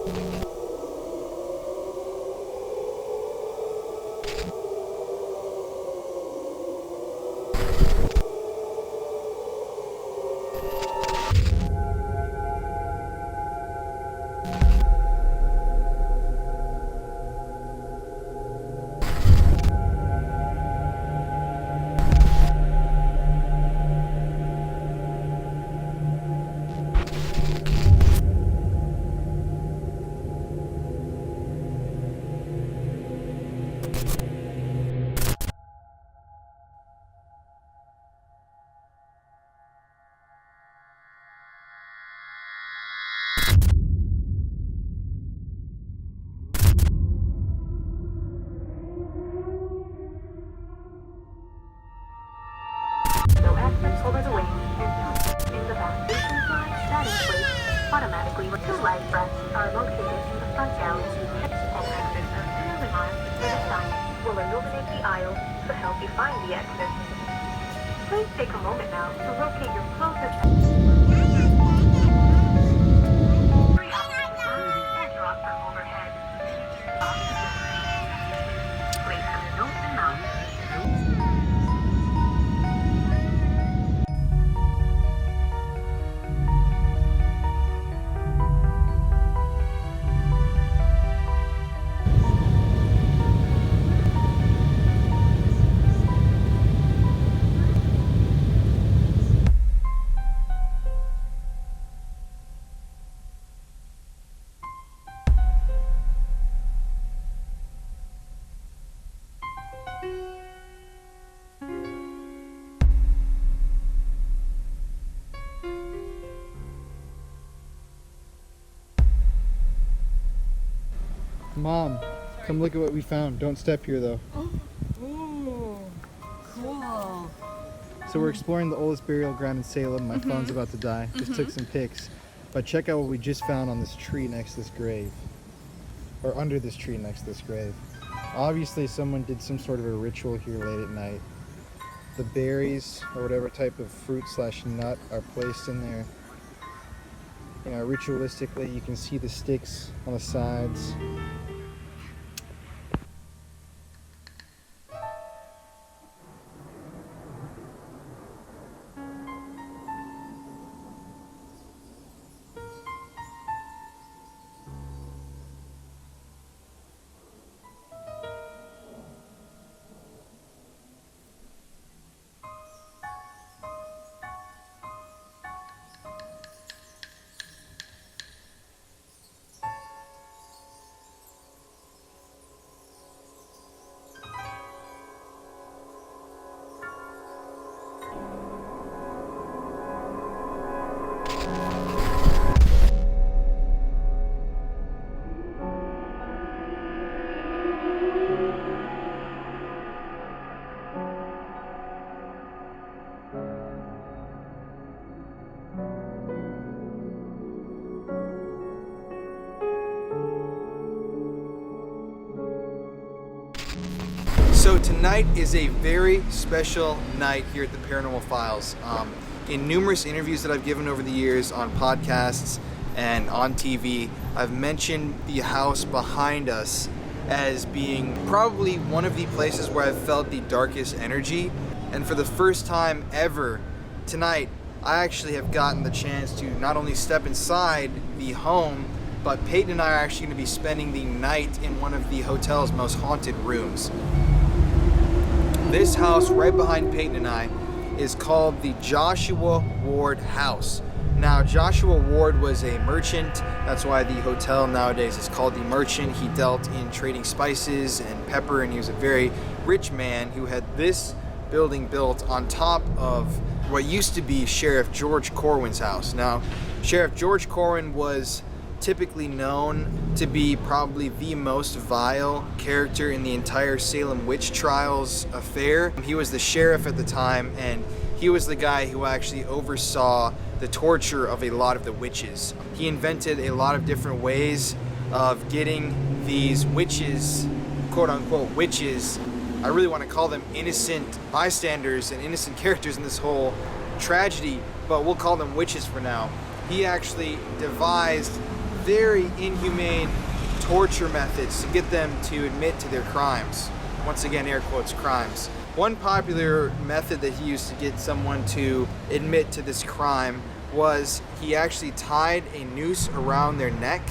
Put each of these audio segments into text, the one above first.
No access over the wings and in the foundation line that in place automatically with 2 life rafts are located in the front gallery. All exits are clearly marked with a sign will illuminate the aisle to help you find the exit. Please take a moment now to locate your closest drop from overhead. Place your notes and mouse. Mom, come look at what we found. Don't step here though. Ooh, cool. So we're exploring the oldest burial ground in Salem. My phone's about to die. Just took some pics. But check out what we just found on this tree next to this grave. Or under this tree next to this grave. Obviously someone did some sort of a ritual here late at night. The berries, or whatever type of fruit/nut, are placed in there. You know, ritualistically, you can see the sticks on the sides. So tonight is a very special night here at the Paranormal Files. In numerous interviews that I've given over the years on podcasts and on TV, I've mentioned the house behind us as being probably one of the places where I've felt the darkest energy. And for the first time ever tonight, I actually have gotten the chance to not only step inside the home, but Peyton and I are actually going to be spending the night in one of the hotel's most haunted rooms. This house right behind Peyton and I is called the Joshua Ward House. Now, Joshua Ward was a merchant. That's why the hotel nowadays is called the Merchant. He dealt in trading spices and pepper, and he was a very rich man who had this building built on top of what used to be Sheriff George Corwin's house. Now, Sheriff George Corwin was typically known to be probably the most vile character in the entire Salem witch trials affair. He was the sheriff at the time, and he was the guy who actually oversaw the torture of a lot of the witches. He invented a lot of different ways of getting these witches, quote unquote witches, I really want to call them innocent bystanders and innocent characters in this whole tragedy, but we'll call them witches for now. He actually devised very inhumane torture methods to get them to admit to their crimes. Once again, air quotes, crimes. One popular method that he used to get someone to admit to this crime was he actually tied a noose around their neck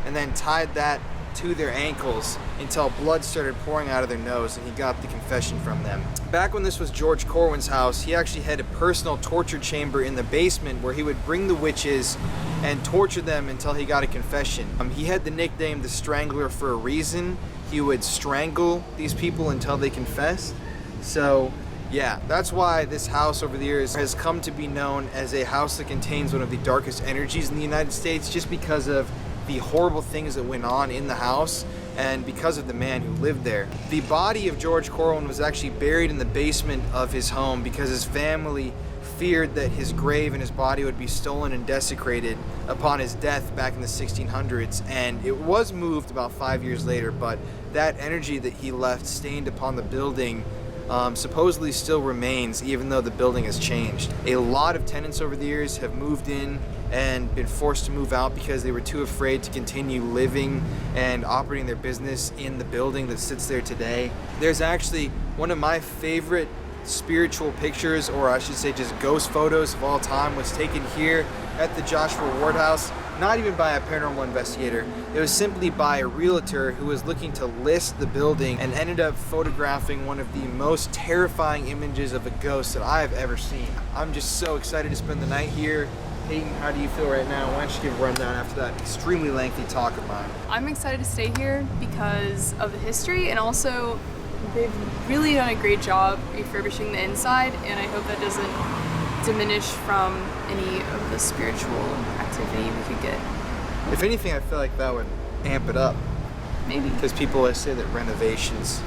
and then tied that to their ankles until blood started pouring out of their nose, and he got the confession from them. Back when this was George Corwin's house, he actually had a personal torture chamber in the basement where he would bring the witches and torture them until he got a confession. He had the nickname the Strangler for a reason. He would strangle these people until they confessed. So yeah, that's why this house over the years has come to be known as a house that contains one of the darkest energies in the United States, just because of the horrible things that went on in the house and because of the man who lived there. The body of George Corwin was actually buried in the basement of his home because his family feared that his grave and his body would be stolen and desecrated upon his death back in the 1600s, and it was moved about 5 years later, but that energy that he left stained upon the building supposedly still remains, even though the building has changed. A lot of tenants over the years have moved in and been forced to move out because they were too afraid to continue living and operating their business in the building that sits there today. There's actually one of my favorite spiritual pictures, or I should say just ghost photos of all time, was taken here at the Joshua Ward House. Not even by a paranormal investigator. It was simply by a realtor who was looking to list the building and ended up photographing one of the most terrifying images of a ghost that I have ever seen. I'm just so excited to spend the night here. Peyton, how do you feel right now? Why don't you give a rundown after that extremely lengthy talk of mine? I'm excited to stay here because of the history, and also they've really done a great job refurbishing the inside, and I hope that doesn't diminish from any of the spiritual activity we could get. If anything, I feel like that would amp it up. Maybe. Because people always say that renovations,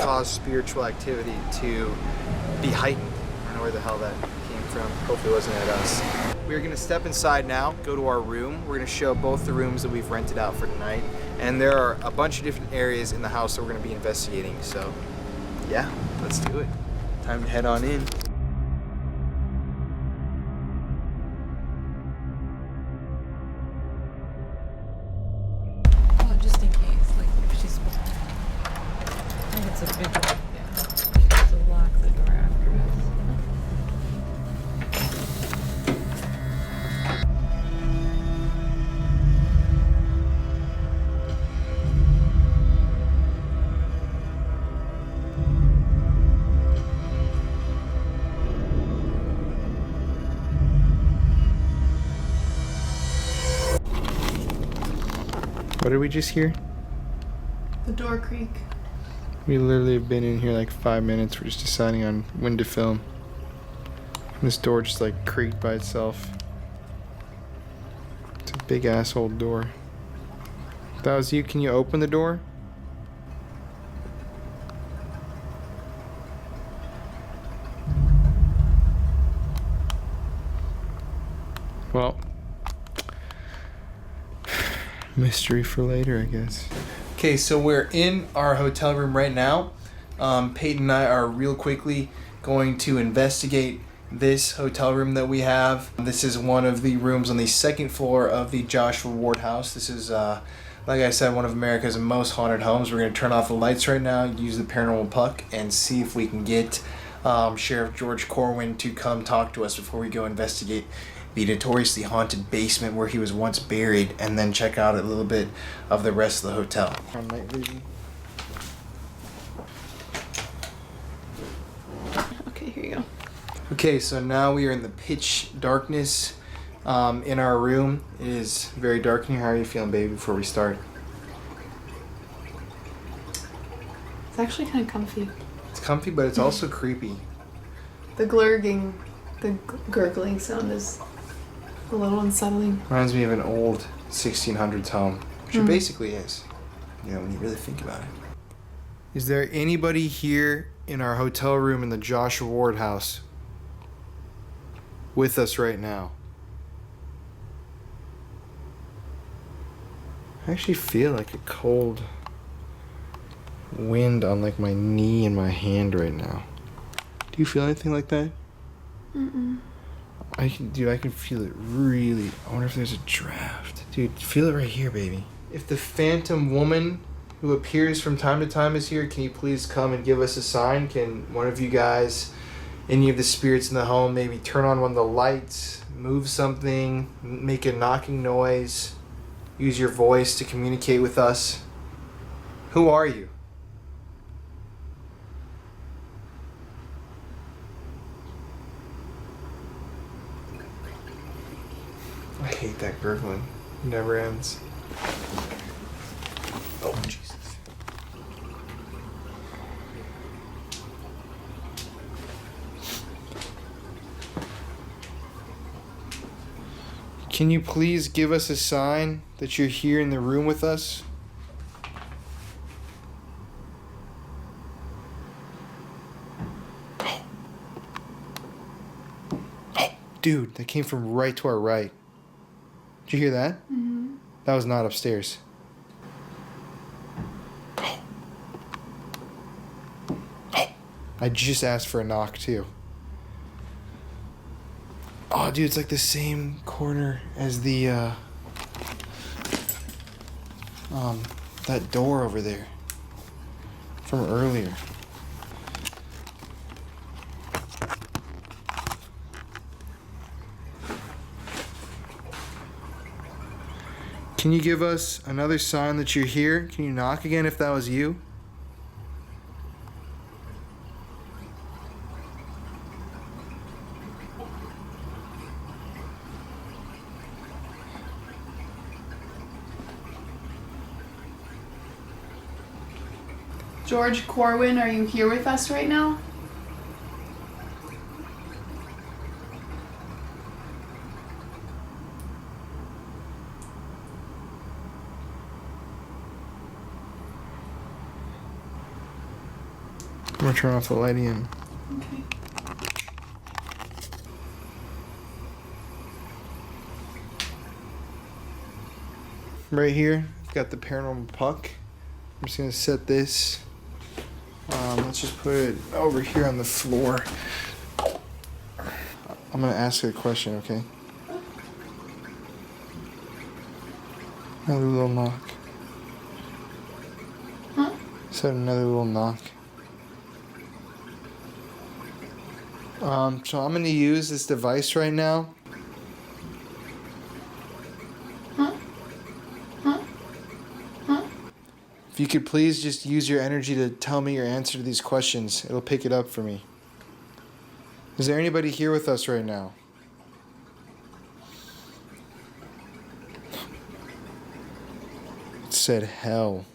cause spiritual activity to be heightened. I don't know where the hell that came from. Hopefully it wasn't at us. We're gonna step inside now, go to our room. We're gonna show both the rooms that we've rented out for tonight. And there are a bunch of different areas in the house that we're gonna be investigating. So yeah, let's do it. Time to head on in. Just in case, like, if she's supposed to. I think it's a big one, yeah. She's supposed to lock the door after us. What did we just hear? The door creak. We literally have been in here like 5 minutes. We're just deciding on when to film. This door just like creaked by itself. It's a big asshole door. If that was you, can you open the door? Well, mystery for later, I guess. Okay, so we're in our hotel room right now. Peyton and I are real quickly going to investigate this hotel room that we have. This is one of the rooms on the second floor of the Joshua Ward House. This is, like I said, one of America's most haunted homes. We're going to turn off the lights right now, use the paranormal puck, and see if we can get Sheriff George Corwin to come talk to us before we go investigate the notoriously haunted basement where he was once buried, and then check out a little bit of the rest of the hotel. On night vision. Okay, here you go. Okay, so now we are in the pitch darkness in our room. It is very dark in here. How are you feeling, baby, before we start? It's actually kind of comfy. It's comfy, but it's also creepy. The gurgling sound is a little unsettling. Reminds me of an old 1600s home, which it basically is, when you really think about it. Is there anybody here in our hotel room in the Joshua Ward house with us right now? I actually feel like a cold wind on like my knee and my hand right now. Do you feel anything like that? Mm-mm. I can feel it really. I wonder if there's a draft. Dude, feel it right here, baby. If the phantom woman who appears from time to time is here, can you please come and give us a sign? Can one of you guys, any of the spirits in the home, maybe turn on one of the lights, move something, make a knocking noise, use your voice to communicate with us? Who are you? I hate that gurgling. It never ends. Oh, Jesus. Can you please give us a sign that you're here in the room with us? Dude, that came from right to our right. Did you hear that? Mm-hmm. That was not upstairs. I just asked for a knock too. Oh, dude, it's like the same corner as the that door over there from earlier. Can you give us another sign that you're here? Can you knock again if that was you? George Corwin, are you here with us right now? I'm gonna turn off the light again. Okay. Right here, I've got the paranormal puck. I'm just gonna set this. Let's just put it over here on the floor. I'm gonna ask her a question, okay? Another little knock. Huh? Said another little knock. So I'm gonna use this device right now. If you could please just use your energy to tell me your answer to these questions, it'll pick it up for me. Is there anybody here with us right now? It said hell.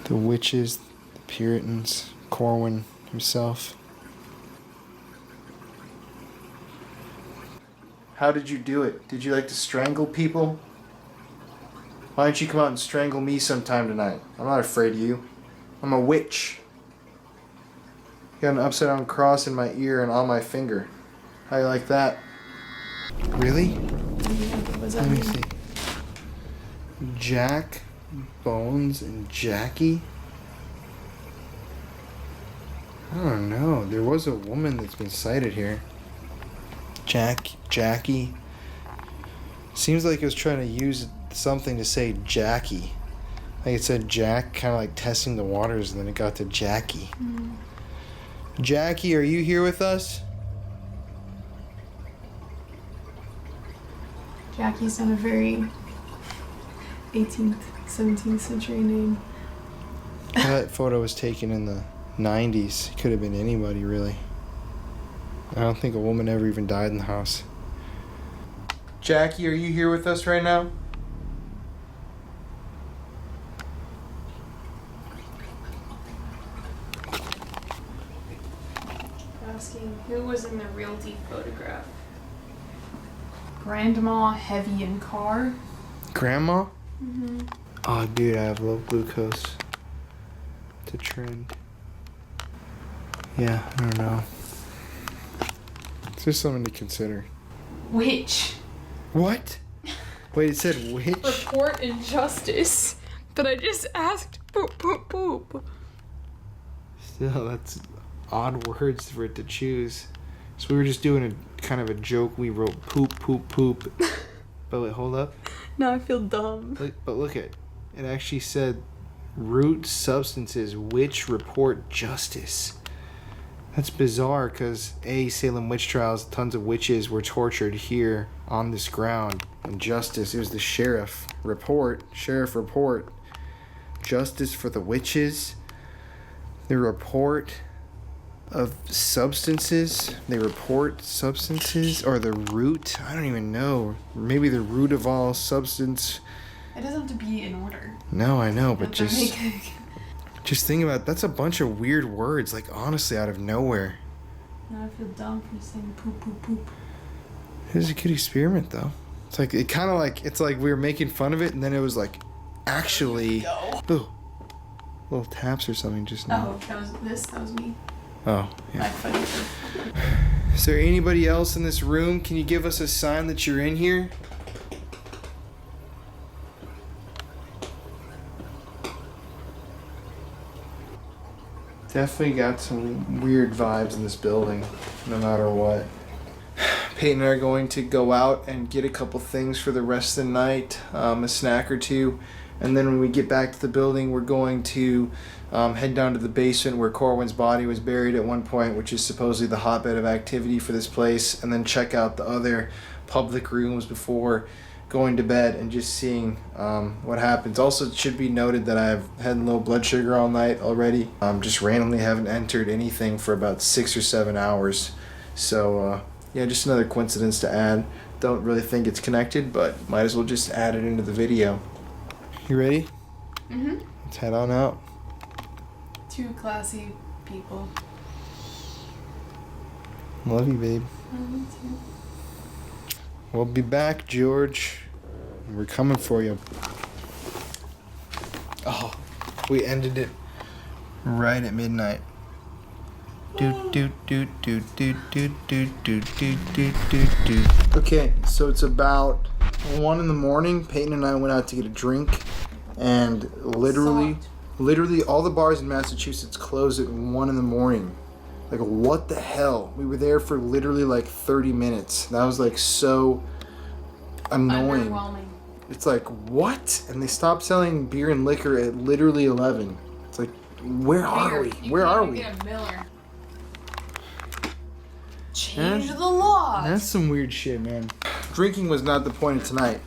The witches, the Puritans, Corwin himself. How did you do it? Did you like to strangle people? Why don't you come out and strangle me sometime tonight? I'm not afraid of you. I'm a witch. You got an upside down cross in my ear and on my finger. How you like that? Really? Let me see. Jack, Bones, and Jackie? I don't know. There was a woman that's been sighted here. Jackie. Seems like it was trying to use something to say Jackie. Like it said Jack, kind of like testing the waters, and then it got to Jackie. Mm. Jackie, are you here with us? Jackie's not a very 18th, 17th century name. That photo was taken in the 90s. It could have been anybody, really. I don't think a woman ever even died in the house. Jackie, are you here with us right now? Asking who was in the realty photograph. Grandma, Heavy, and Car. Grandma? Mm-hmm. Oh, dude, I have low glucose. It's a trend. Yeah, I don't know. It's just something to consider. Witch. What? Wait, it said witch? Report injustice. But I just asked poop, poop, poop. Still, that's odd words for it to choose. So we were just doing a kind of a joke. We wrote poop, poop, poop. But wait, hold up. Now I feel dumb. But look at it. Actually said root substances which report justice. That's bizarre because Salem witch trials, tons of witches were tortured here on this ground. And justice, it was the sheriff report. Justice for the witches. The report of substances. They report substances or the root. I don't even know. Maybe the root of all substance. It doesn't have to be in order. No, I know, but just think about it. That's a bunch of weird words, like honestly out of nowhere. Now I feel dumb for saying poop, poop, poop. It was a good experiment though. It's like it's like we were making fun of it and then it was like actually ooh, little taps or something just now. Oh, that was me. Oh, yeah. Is there anybody else in this room? Can you give us a sign that you're in here? Definitely got some weird vibes in this building, no matter what. Peyton and I are going to go out and get a couple things for the rest of the night, a snack or two, and then when we get back to the building, we're going to head down to the basement where Corwin's body was buried at one point, which is supposedly the hotbed of activity for this place, and then check out the other public rooms before going to bed and just seeing what happens. Also, it should be noted that I've had low blood sugar all night already. Just randomly haven't entered anything for about 6 or 7 hours. So yeah, just another coincidence to add. Don't really think it's connected, but might as well just add it into the video. You ready? Mm-hmm. Let's head on out. Two classy people. Love you, babe. Love you too. We'll be back, George. We're coming for you. Oh, we ended it right at midnight. Okay, so it's about 1 in the morning. Peyton and I went out to get a drink, and literally all the bars in Massachusetts close at 1 in the morning. Like, what the hell? We were there for literally like 30 minutes. That was like so annoying. Underwhelming. It's like, what? And they stopped selling beer and liquor at literally 11. It's like, where are we? Where are we? Get a Miller. Change the laws. That's some weird shit, man. Drinking was not the point of tonight.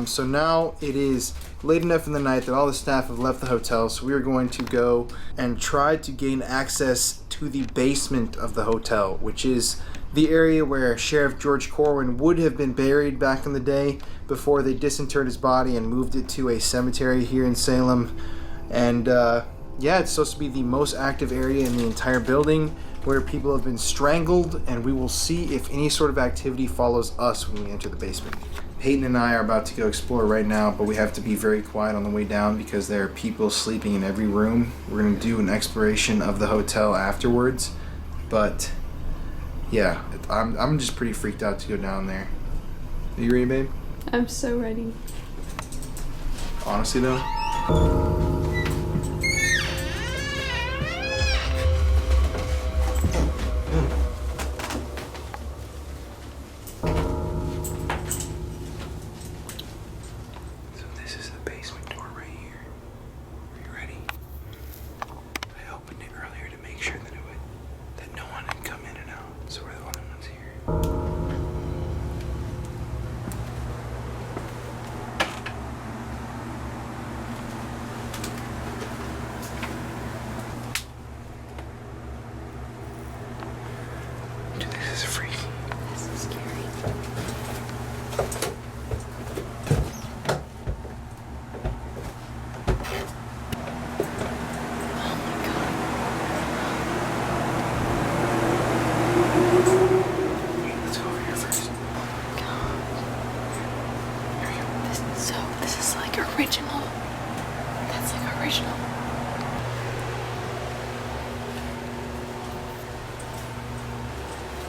So now it is late enough in the night that all the staff have left the hotel, so we are going to go and try to gain access to the basement of the hotel, which is the area where Sheriff George Corwin would have been buried back in the day before they disinterred his body and moved it to a cemetery here in Salem. And yeah, it's supposed to be the most active area in the entire building where people have been strangled, and we will see if any sort of activity follows us when we enter the basement. Peyton and I are about to go explore right now, but we have to be very quiet on the way down because there are people sleeping in every room. We're going to do an exploration of the hotel afterwards, but yeah, I'm just pretty freaked out to go down there. Are you ready, babe? I'm so ready. Honestly though?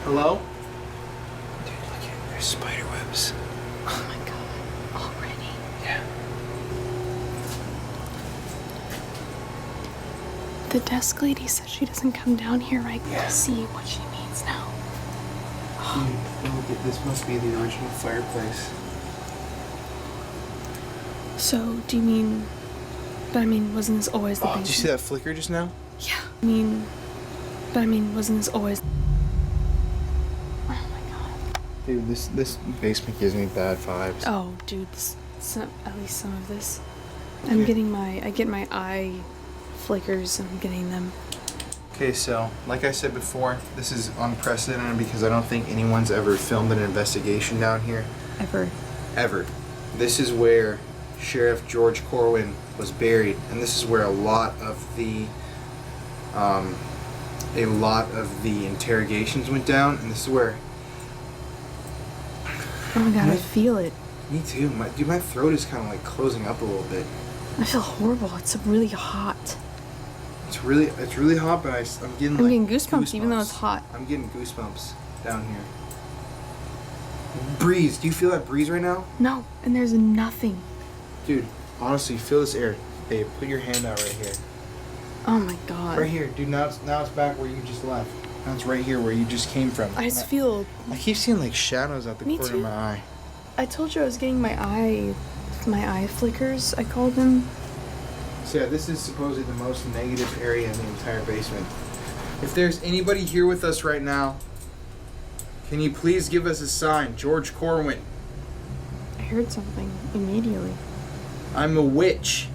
Hello? Dude, look here. There's spider webs. Oh my god. Already? Yeah. The desk lady said she doesn't come down here. I can see what she means now. Dude, look at this. Must be the original fireplace. So, do you mean... But I mean, wasn't this always the basement? Did you see that flicker just now? Yeah. But I mean, wasn't this always... Oh my god. Dude, this basement gives me bad vibes. Oh, dude, at least some of this. I get my eye flickers, I'm getting them. Okay, so like I said before, this is unprecedented because I don't think anyone's ever filmed an investigation down here. Ever. This is where Sheriff George Corwin was buried, and this is where a lot of the interrogations went down, and this is where. Oh my god, I feel it. Me too. My throat is kind of like closing up a little bit. I feel horrible. It's really hot. It's really hot, but I'm getting goosebumps even though it's hot. I'm getting goosebumps down here. Breeze. Do you feel that breeze right now? No, and there's nothing. Dude, honestly, feel this air. Babe, put your hand out right here. Oh my god. Right here, dude. Now it's back where you just left. Now it's right here where you just came from. I just feel... I keep seeing like shadows out the Me corner too. of my eye. I told you I was getting my eye flickers, I called them. So yeah, this is supposedly the most negative area in the entire basement. If there's anybody here with us right now, can you please give us a sign? George Corwin. I heard something immediately. I'm a witch.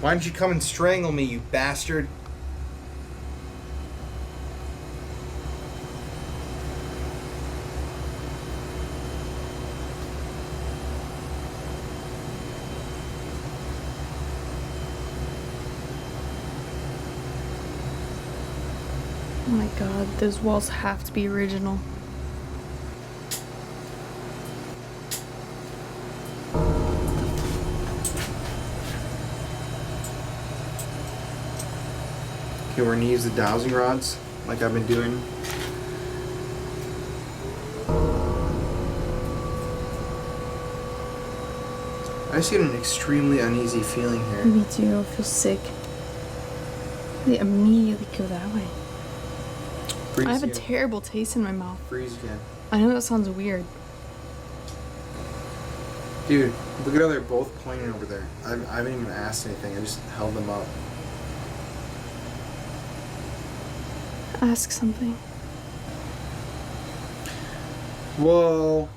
Why don't you come and strangle me, you bastard? Oh my god, those walls have to be original. Okay, we're gonna use the dowsing rods like I've been doing. I just get an extremely uneasy feeling here. Me too, I feel sick. They immediately go that way. Freeze I have a again. terrible taste in my mouth. Freeze again. I know that sounds weird. Dude, look at how they're both pointing over there. I haven't even asked anything. I just held them up. Ask something. Whoa.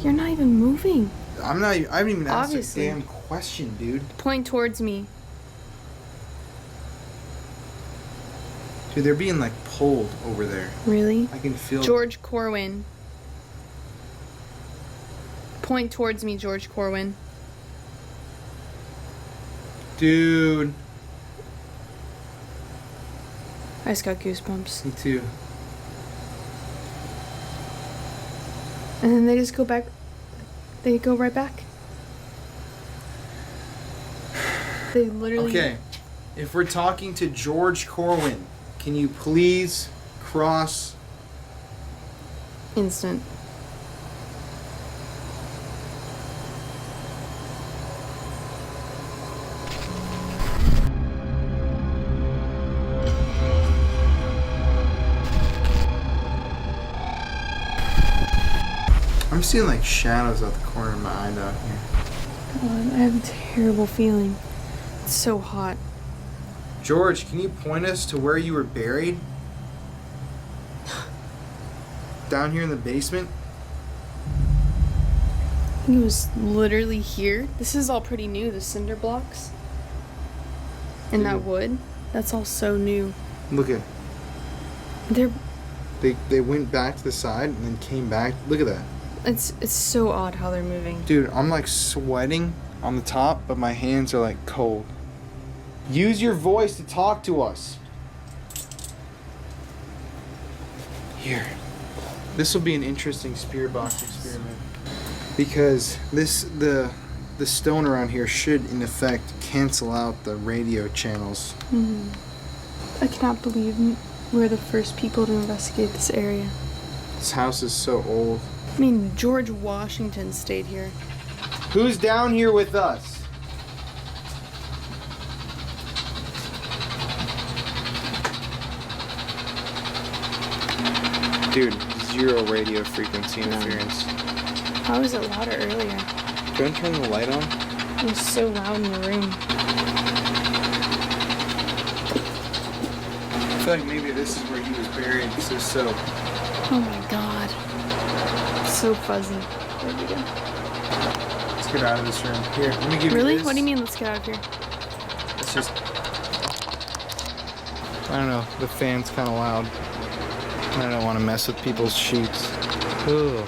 You're not even moving. I haven't even asked Obviously. a damn question, dude. Point towards me. Dude, they're being like pulled over there. Really? I can feel. George Corwin. Point towards me, George Corwin. Dude. I just got goosebumps. Me too. And then they just go back. They go right back. They literally... Okay. If we're talking to George Corwin, can you please cross? Instant. I'm seeing like shadows out the corner of my eye down here. God, I have a terrible feeling. It's so hot. George, can you point us to where you were buried? Down here in the basement? I think it was literally here. This is all pretty new, the cinder blocks. And that wood. That's all so new. Look at. They're... They went back to the side and then came back. Look at that. It's so odd how they're moving. Dude, I'm like sweating on the top, but my hands are like cold. Use your voice to talk to us. Here. This will be an interesting spirit box experiment. Because the stone around here should in effect cancel out the radio channels. I cannot believe we're the first people to investigate this area. This house is so old. I mean, George Washington stayed here. Who's down here with us? Dude, 0 radio frequency interference. How was it louder earlier? Do you want to turn the light on? It was so loud in the room. I feel like maybe this is where he was buried. This is so. Oh my god. It's so fuzzy. There we go. Let's get out of this room. Here, let me give you Really? this. What do you mean, let's get out of here? It's just. I don't know. The fan's kind of loud. I don't want to mess with people's sheets. Ugh.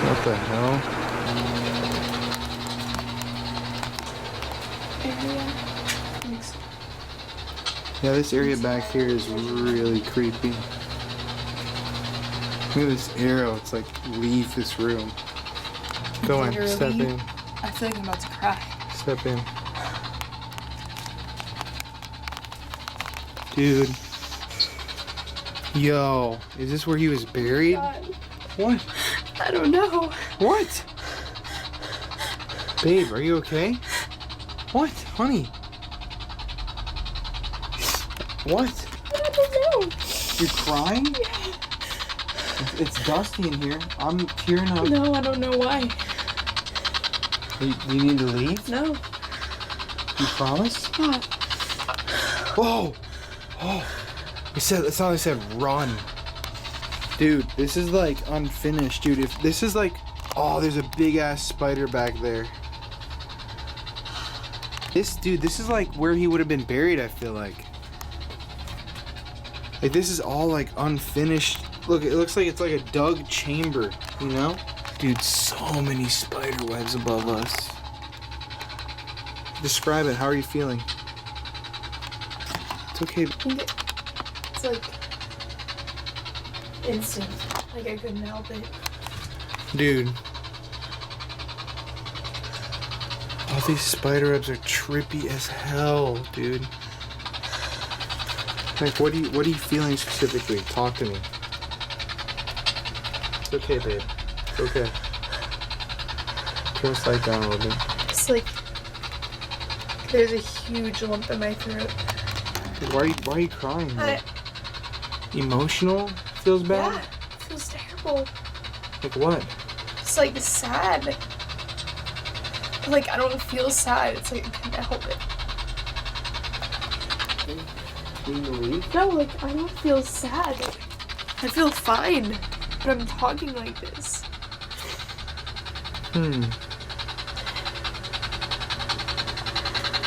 What the hell? Yeah, this area back here is really creepy. Look at this arrow. It's like, leave this room. Go in. Step Literally. in. I feel like I'm about to cry. Step in. Dude. Yo, is this where he was buried? God. What? I don't know. What? Babe, are you okay? What? Honey? What? I don't know. You're crying? Yeah. It's dusty in here. I'm tearing up. No, I don't know why. You need to leave? No. You promise? God. Whoa! Oh! I thought I said run. Dude, this is like unfinished, dude. If this is like, oh, there's a big ass spider back there. This is like where he would have been buried, I feel like. Like this is all like unfinished. Look, it looks like it's like a dug chamber, you know? Dude, so many spider webs above us. Describe it. How are you feeling? It's okay. I think it's like instant. Like I couldn't help it. Dude. All these spider webs are trippy as hell, dude. Like, what are you feeling specifically? Talk to me. It's okay, babe. It's okay. Turn the light down a little bit. It's like there's a huge lump in my throat. Dude, why are you crying? I, Emotional? Feels bad? yeah, it feels terrible. Like what? It's like sad. Like I don't feel sad. It's like I can't help it. Do you leave? No, like I don't feel sad. I feel fine. But I'm talking like this.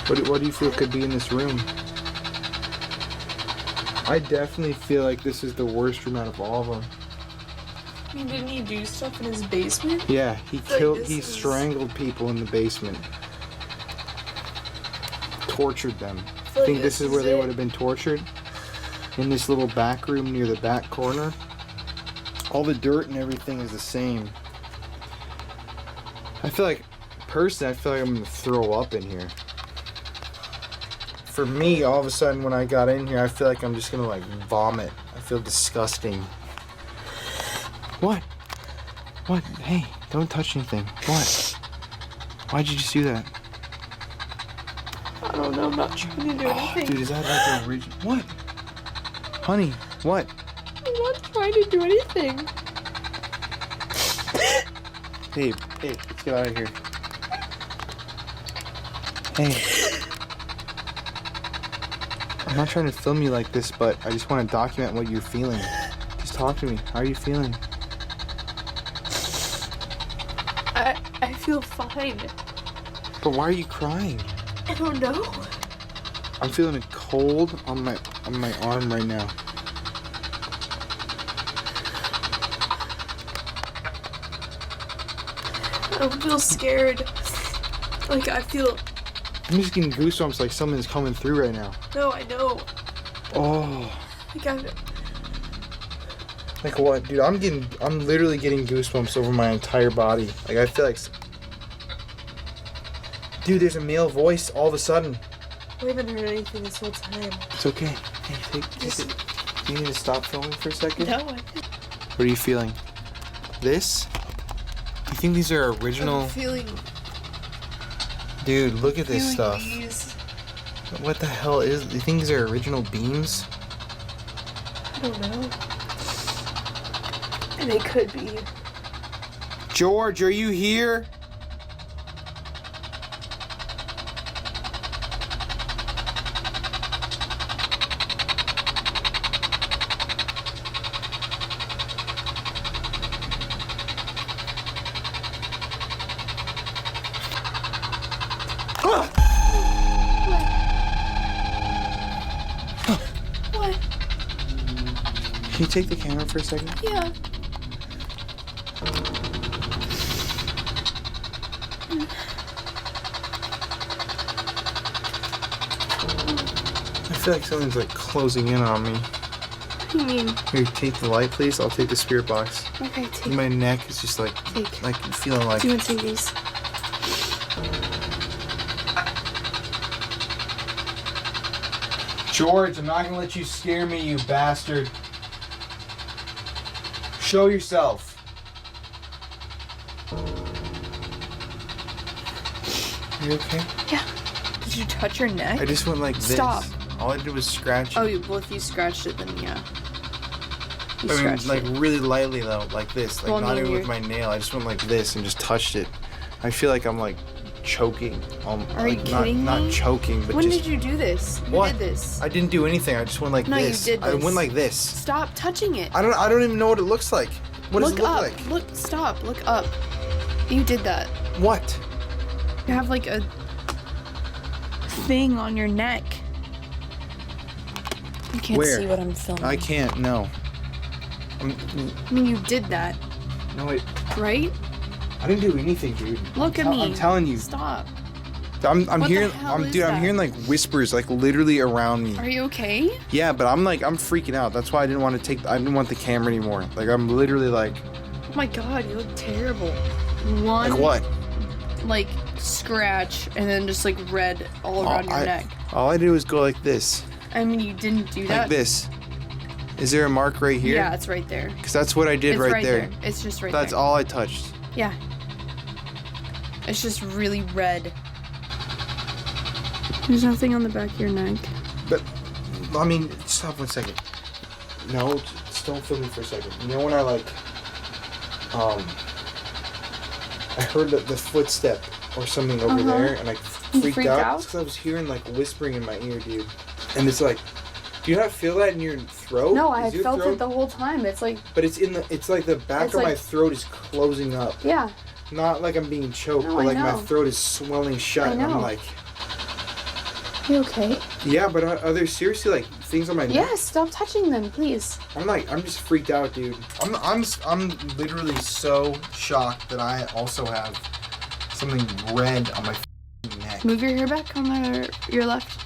What do you feel could be in this room? I definitely feel like this is the worst room out of all of them. I mean, didn't he do stuff in his basement? Yeah, he Like, he strangled people in the basement. Tortured them. feel I think like this is where is they it. would have been tortured. In this little back room near the back corner. All the dirt and everything is the same. I feel like, personally, I feel like I'm gonna throw up in here. For me, all of a sudden when I got in here, I feel like I'm just gonna like vomit. I feel disgusting. What? What? Hey, don't touch anything. What? Why'd you just do that? I don't know. I'm not trying to do Oh, anything. dude, is that like the original? What? Honey, what? I'm not trying to do anything. Hey, let's get out of here. Hey. I'm not trying to film you like this, but I just want to document what you're feeling. Just talk to me. How are you feeling? I feel fine. But why are you crying? I don't know. I'm feeling a cold on my arm right now. I don't feel scared. Like I feel. I'm just getting goosebumps like something's coming through right now. No, I know. Oh. Like I'm. Like what, dude? I'm literally getting goosebumps over my entire body. Like I feel like, dude, there's a male voice all of a sudden. I haven't heard anything this whole time. It's okay. Hey, take it. Do you need to stop filming for a second? No, What are you feeling? This? You think these are original? I'm feeling. Dude, look at this feeling stuff. these. What the hell is? Do you think these are original beams? I don't know. And it could be. George, are you here? What? Can you take the camera for a second? Yeah. I feel like something's like closing in on me. What do you mean? Here, take the light, please. I'll take the spirit box. Okay, take. My neck is just like feeling like. Do you want to take these? George, I'm not gonna let you scare me, you bastard. Show yourself. Are you okay? Yeah. Did you touch your neck? I just went like this. Stop. All I did was scratch. Oh, well, if you scratched it, then yeah. You I mean, scratched like it. really lightly though, like this. Like Well, I not mean, even with you're- my nail. I just went like this and just touched it. I feel like I'm like choking. Are like, you kidding not me? choking, but When just. did you do this? Who What? did this? I didn't do anything. I just went like No, you this. did I this. went like this. Stop touching it. I don't even know what it looks like. What does Look it look up. like? Look, stop. Look up. You did that. What? You have like a thing on your neck. You can't Where? see what I'm filming. I can't. No. I mean, you did that, No wait. right? I didn't do anything, dude. Look at me. I'm telling you. Stop. I'm What the hearing. hell is Dude. I'm that? hearing like whispers, like literally around me. Are you okay? Yeah, but I'm freaking out. That's why I didn't want to take. I didn't want the camera anymore. Like I'm literally like. Oh my god, you look terrible. One, Like what? like, scratch and then just like red all around your neck. All I did was go like this. I mean, you didn't do that. Like this. Is there a mark right here? Yeah, it's right there. Because that's what I did It's right there. It's just right That's there. all I touched. Yeah. It's just really red. There's nothing on the back of your neck. But, I mean, stop 1 second. No, just don't film me for a second. You know when I like, I heard the footstep or something over there, and I You freaked freaked out out? because I was hearing like whispering in my ear, dude. And it's like, do you not feel that in your throat? No, I Is your felt throat- it the whole time. It's like, But it's like the back It's of my like- throat is closing up. yeah. Not like I'm being choked, No, but I like my know. throat is swelling shut. I And I'm know. like, You okay? yeah, but are there seriously like things on my neck? Yes, stop touching them, please. I'm just freaked out, dude. I'm literally so shocked that I also have something red on my neck. Move your hair back on your left.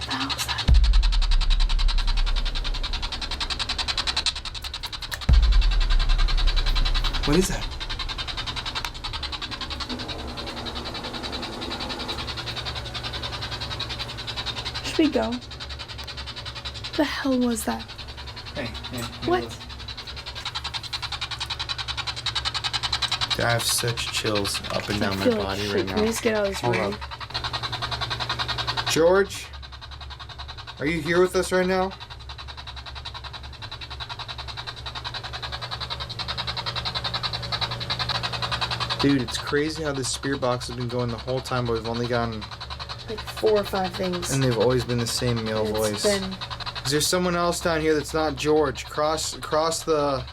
What the hell is that? What is that? Should we go? What the hell was that? Hey, What? I have such chills up and down I my feel like body shit. right Can we now. just get out of this Hold room? up. George, are you here with us right now? Dude, it's crazy how this spirit box has been going the whole time, but we've only gotten, Like 4 or 5 things. and they've always been the same male It's voice. been- Is there someone else down here that's not George? Cross the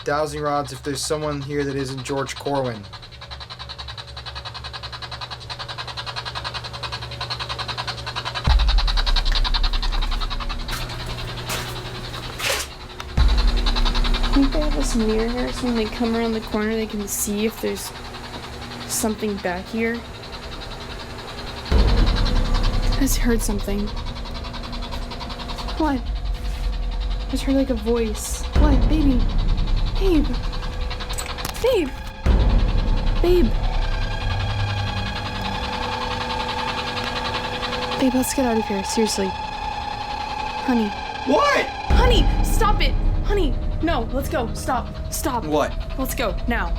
dowsing rods if there's someone here that isn't George Corwin. I think they have this mirror here, so when they come around the corner, they can see if there's something back here. I just heard something. What? I just heard like a voice. What, baby? Babe. Babe. Babe. Babe, let's get out of here. Seriously. Honey. What? Honey, stop it! Honey, no, let's go. Stop. Stop. What? Let's go, now.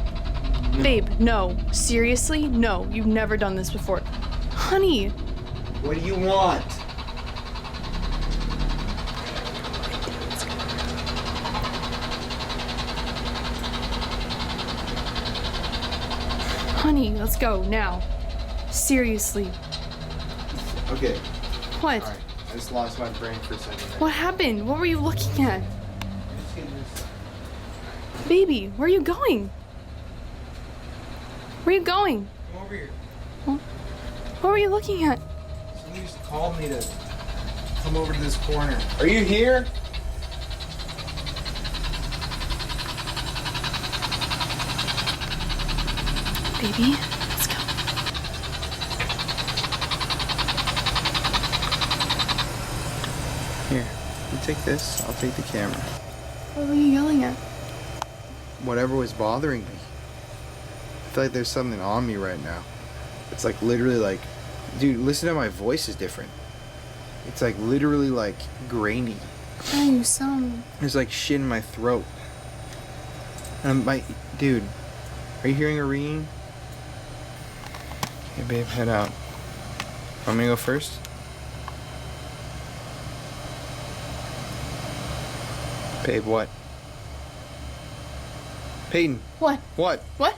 Babe, no. Seriously? No, you've never done this before. Honey, What do you want? Honey, let's go now. Seriously. Okay. What? All right. I just lost my brain for a second. What happened? What were you looking at? Baby, where are you going? Where are you going? Come over here. What were you looking at? Somebody just called me to come over to this corner. Are you here? Baby, let's go. Here. You take this. I'll take the camera. What were you yelling at? Whatever was bothering me. I feel like there's something on me right now. It's like literally like, dude, listen to my voice is different. It's like literally like grainy. Oh, you sound... There's like shit in my throat. And dude, are you hearing a ringing? Hey babe, head out. Want me to go first? Babe, what? Peyton. What? What? What?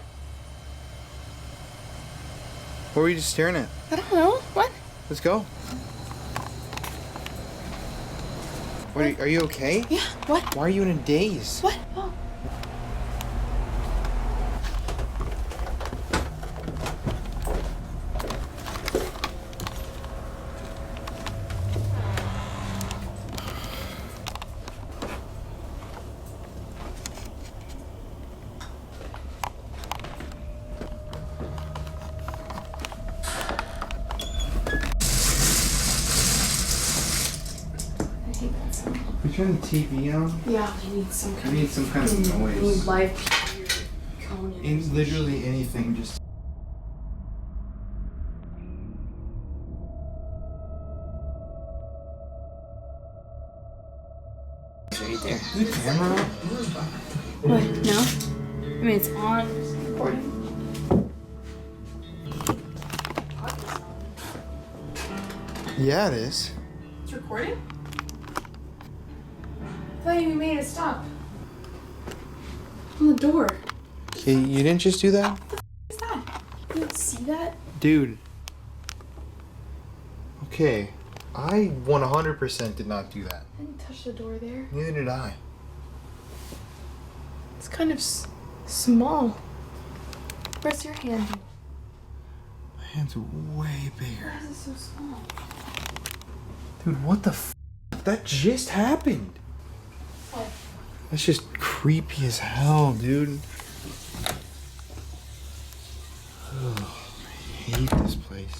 What were you just staring at? I don't know. What? Let's go. What? Are you okay? Yeah, what? Why are you in a daze? What? Oh. We turn the TV on. Yeah, I need some I kind need some kind of of noise. live Colin. In literally anything, just. Right there. Is the camera on? What? No? I mean, it's on. It's recording. Yeah, it is. It's recording? I thought you made it stop. On the door. Okay, you didn't just do that? What is that? You didn't see that? Dude. Okay. I 100% did not do that. I didn't touch the door there. Neither did I. It's kind of small. Where's your hand? My hands are way bigger. Why is it so small? Dude, what the f? That just happened. What? That's just creepy as hell, dude. Ugh, I hate this place.